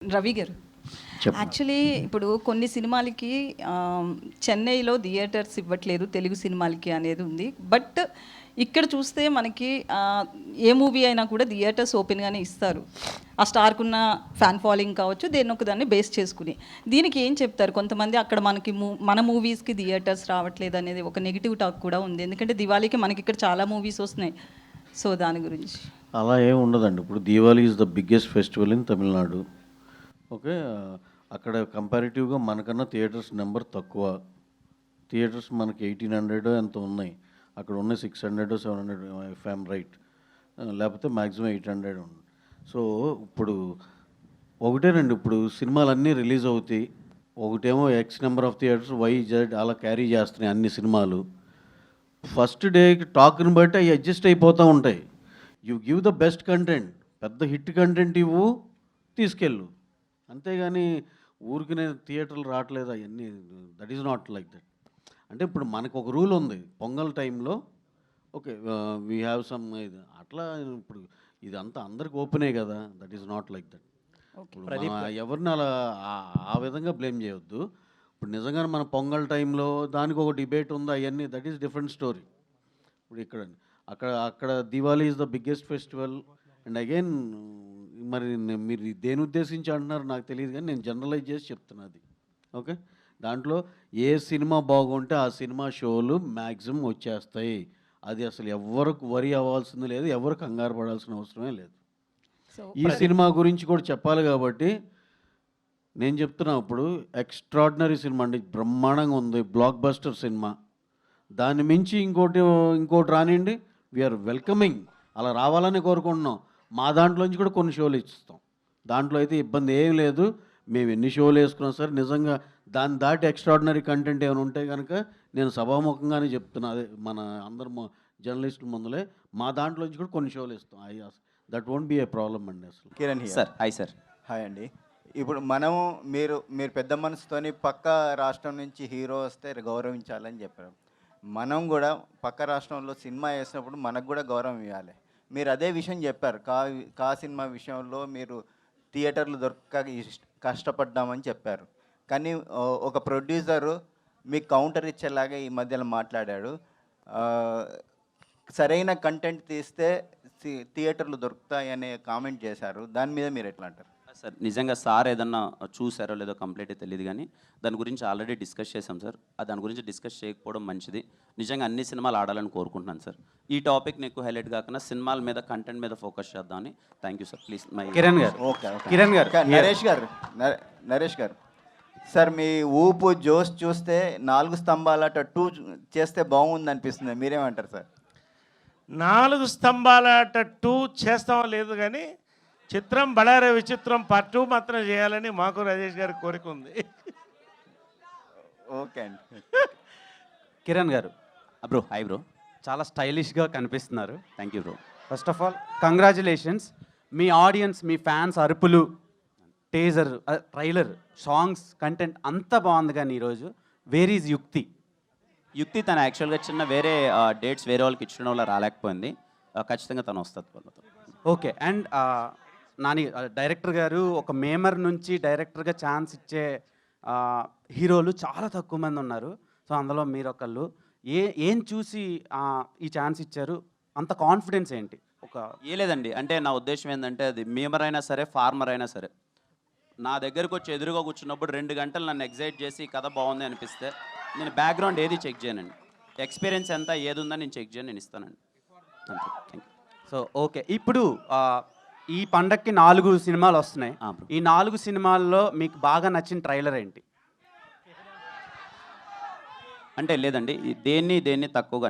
రవి గారు, యాక్చువల్లీ ఇప్పుడు కొన్ని సినిమాలకి చెన్నైలో థియేటర్స్ ఇవ్వట్లేదు తెలుగు సినిమాలకి అనేది ఉంది. బట్ ఇక్కడ చూస్తే మనకి ఏ మూవీ అయినా కూడా థియేటర్స్ ఓపెన్గానే ఇస్తారు. ఆ స్టార్కున్న ఫ్యాన్ ఫాలోయింగ్ కావచ్చు, దేన్ని ఒక దాన్ని బేస్ చేసుకుని. దీనికి ఏం చెప్తారు? కొంతమంది అక్కడ మనకి మన మూవీస్కి థియేటర్స్ రావట్లేదు అనేది ఒక నెగిటివ్ టాక్ కూడా ఉంది. ఎందుకంటే దివాళీకి మనకి ఇక్కడ చాలా మూవీస్ వస్తున్నాయి. సో దాని గురించి అలా ఏమి ఉండదండి. ఇప్పుడు Diwali is the biggest festival in Tamil Nadu. Okay, అక్కడ కంపారిటివ్గా మనకన్నా థియేటర్స్ నెంబర్ తక్కువ. థియేటర్స్ మనకి 1800 ఎంత ఉన్నాయి, అక్కడ ఉన్న 600 700 ఇఫ్ ఐఎమ్ రైట్, లేకపోతే మ్యాక్సిమం 800 ఉంది. సో ఇప్పుడు ఒకటేనండి, ఇప్పుడు సినిమాలన్నీ రిలీజ్ అవుతాయి. ఒకటేమో X number of theatres, Y Z అలా క్యారీ చేస్తున్నాయి అన్ని సినిమాలు. ఫస్ట్ డే టాక్ని బట్టి అవి అడ్జస్ట్ అయిపోతూ ఉంటాయి. You give the best content, పెద్ద హిట్ కంటెంట్ ఇవ్వు, తీసుకెళ్ళు. అంతేగాని ఊరికినే థియేటర్లు రావట్లేదు అవన్నీ, that is not like that. అంటే ఇప్పుడు మనకు ఒక రూల్ ఉంది, పొంగల్ టైంలో ఓకే వీ హ్యావ్ సమ్ ఇది అట్లా. ఇప్పుడు ఇదంతా అందరికి ఓపెనే కదా, that is not like that. ఇప్పుడు ఎవరిని అలా ఆ విధంగా బ్లేమ్ చేయొద్దు. ఇప్పుడు నిజంగానే మన పొంగల్ టైంలో దానికి ఒక డిబేట్ ఉంది, అవన్నీ దట్ ఈస్ డిఫరెంట్ స్టోరీ. ఇప్పుడు అక్కడ అక్కడ Diwali is the biggest festival. And again మరి మీరు దేని ఉద్దేశించి అంటున్నారు నాకు తెలియదు, కానీ నేను జనరలైజ్ చేసి చెప్తున్నది. ఓకే, దాంట్లో ఏ సినిమా బాగుంటే ఆ సినిమా షోలు మ్యాక్సిమం వచ్చేస్తాయి. అది అసలు ఎవరికి వరి అవ్వాల్సింది లేదు, ఎవరు కంగారు పడాల్సిన అవసరమే లేదు. ఈ సినిమా గురించి కూడా చెప్పాలి కాబట్టి నేను చెప్తున్నా. ఇప్పుడు ఎక్స్ట్రాడినరీ సినిమా అండి, బ్రహ్మాండంగా ఉంది, బ్లాక్ బస్టర్ సినిమా. దాన్ని మించి ఇంకోటి రానివ్వండి, వీఆర్ వెల్కమింగ్, అలా రావాలని కోరుకుంటున్నాం. మా దాంట్లోంచి కూడా కొన్ని షోలు ఇస్తాం, దాంట్లో అయితే ఇబ్బంది ఏం లేదు. మేము ఎన్ని షోలు వేసుకున్నా సరే నిజంగా దాన్ని దాటి ఎక్స్ట్రాడినరీ కంటెంట్ ఏమైనా ఉంటే కనుక నేను సభాముఖంగానే చెప్తున్నా. అదే మన అందరు జర్నలిస్టుల ముందులే మా దాంట్లోంచి కూడా కొన్ని షోలు ఇస్తాం. That won't be A problem అండి అసలు. Kiran sir, hi sir. Hi అండి. ఇప్పుడు మనము మీరు పెద్ద మనసుతోని పక్క రాష్ట్రం నుంచి హీరో వస్తే గౌరవించాలని చెప్పారు. మనం కూడా పక్క రాష్ట్రంలో సినిమా వేసినప్పుడు మనకు కూడా గౌరవం ఇవ్వాలి. మీరు అదే విషయం చెప్పారు. కా సినిమా విషయంలో మీరు థియేటర్లు దొరక్క కష్టపడ్డామని చెప్పారు. కానీ ఒక ప్రొడ్యూసరు మీకు కౌంటర్ ఇచ్చేలాగా ఈ మధ్యలో మాట్లాడాడు. సరైన కంటెంట్ తీస్తే థియేటర్లు దొరుకుతాయి అనే కామెంట్ చేశారు. దాని మీద మీరు ఎట్లా అంటారు? సార్, నిజంగా సార్ ఏదన్నా చూసారో లేదో కంప్లీట్గా తెలియదు, కానీ దాని గురించి ఆల్రెడీ డిస్కస్ చేశాం సార్. దాని గురించి డిస్కస్ చేయకపోవడం మంచిది. నిజంగా అన్ని సినిమాలు ఆడాలని కోరుకుంటున్నాను సార్. ఈ టాపిక్ నీకు హైలైట్ కాకుండా సినిమాల మీద, కంటెంట్ మీద ఫోకస్ చేద్దామని. Thank you sir. Please my Kiran గారు. ఓకే, కిరణ్ గారు. నరేష్ గారు సార్, మీ ఊపు జోష్ చూస్తే 4 స్తంభాల 2 చేస్తే బాగుంది అనిపిస్తుంది. మీరేమంటారు సార్? 4 స్తంభాల 2 చేస్తామో లేదు, కానీ చిత్రం బళారే విచిత్రం పార్ట్ 2 మాత్రం చేయాలని మాకు రాజేష్ గారి కోరిక ఉంది. ఓకే అండి. కిరణ్ గారు, బ్రో, హాయ్ బ్రో. చాలా స్టైలిష్గా కనిపిస్తున్నారు. Thank you bro. First of all congratulations. Me audience, me fans అరుపులు, టేజర్, ట్రైలర్, సాంగ్స్, కంటెంట్ అంతా బాగుంది. కానీ ఈరోజు వేర్ ఈజ్ యుక్తి తను యాక్చువల్గా చిన్న వేరే డేట్స్ వేరే వాళ్ళకి ఇచ్చడం వల్ల రాలేకపోయింది. ఖచ్చితంగా తను వస్తుంది వాళ్ళతో. ఓకే. అండ్ నాని డైరెక్టర్ గారు ఒక మేమర్ నుంచి డైరెక్టర్గా ఛాన్స్ ఇచ్చే హీరోలు చాలా తక్కువ మంది ఉన్నారు. సో అందులో మీరు ఒకళ్ళు. ఏం చూసి ఈ ఛాన్స్ ఇచ్చారు? అంత కాన్ఫిడెన్స్ ఏంటి? ఏ లేదండి, అంటే నా ఉద్దేశం ఏంటంటే, అది మేమర్ అయినా సరే, ఫార్మర్ అయినా సరే, నా దగ్గరకు వచ్చి ఎదురుగా కూర్చున్నప్పుడు 2 గంటలు నన్ను ఎగ్జైట్ చేసి కథ బాగుంది అనిపిస్తే నేను బ్యాక్గ్రౌండ్ ఏది చెక్ చేయనండి. ఎక్స్పీరియన్స్ ఎంత ఏది ఉందని నేను చెక్ చేయను, నేను ఇస్తానండి. Thank you. సో ఓకే, ఇప్పుడు ఈ పండక్కి 4 సినిమాలు వస్తున్నాయి. ఈ 4 సినిమాల్లో మీకు బాగా నచ్చిన ట్రైలర్ ఏంటి? అంటే లేదండి, దేన్ని తక్కువగా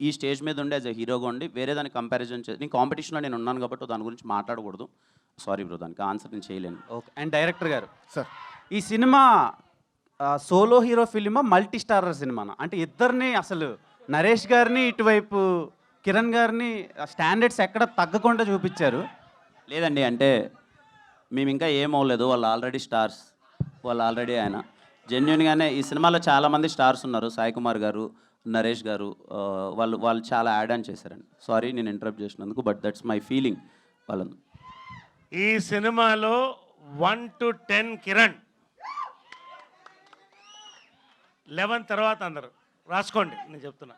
ఈ స్టేజ్ మీద ఉండి యాజ్ ఎ హీరోగా ఉండి వేరే దాన్ని కంపారిజన్ చేసి, నేను కాంపిటీషన్లో నేను ఉన్నాను కాబట్టి దాని గురించి మాట్లాడకూడదు. సారీ బ్రో, దానికి ఆన్సర్ నేను చేయలేను. ఓకే. అండ్ డైరెక్టర్ గారు సార్, ఈ సినిమా సోలో హీరో ఫిలిమా, మల్టీ స్టారర్ సినిమానా? అంటే ఇద్దరిని, అసలు నరేష్ గారిని ఇటువైపు కిరణ్ గారిని స్టాండర్డ్స్ ఎక్కడ తగ్గకుండా చూపించారు. లేదండి, అంటే మేము ఇంకా ఏం అవ్వలేదు. వాళ్ళు ఆల్రెడీ స్టార్స్, వాళ్ళు ఆల్రెడీ ఆయన జెన్యున్గానే ఈ సినిమాలో చాలామంది స్టార్స్ ఉన్నారు. సాయి కుమార్ గారు, నరేష్ గారు, వాళ్ళు చాలా యాడ్ ఆన్ చేశారండి. సారీ నేను ఇంటరప్ట్ చేసినందుకు, బట్ దట్స్ మై ఫీలింగ్. వాళ్ళని ఈ సినిమాలో 1 to 10 కిరణ్, 11 తర్వాత అందరు రాసుకోండి, నేను చెప్తున్నా.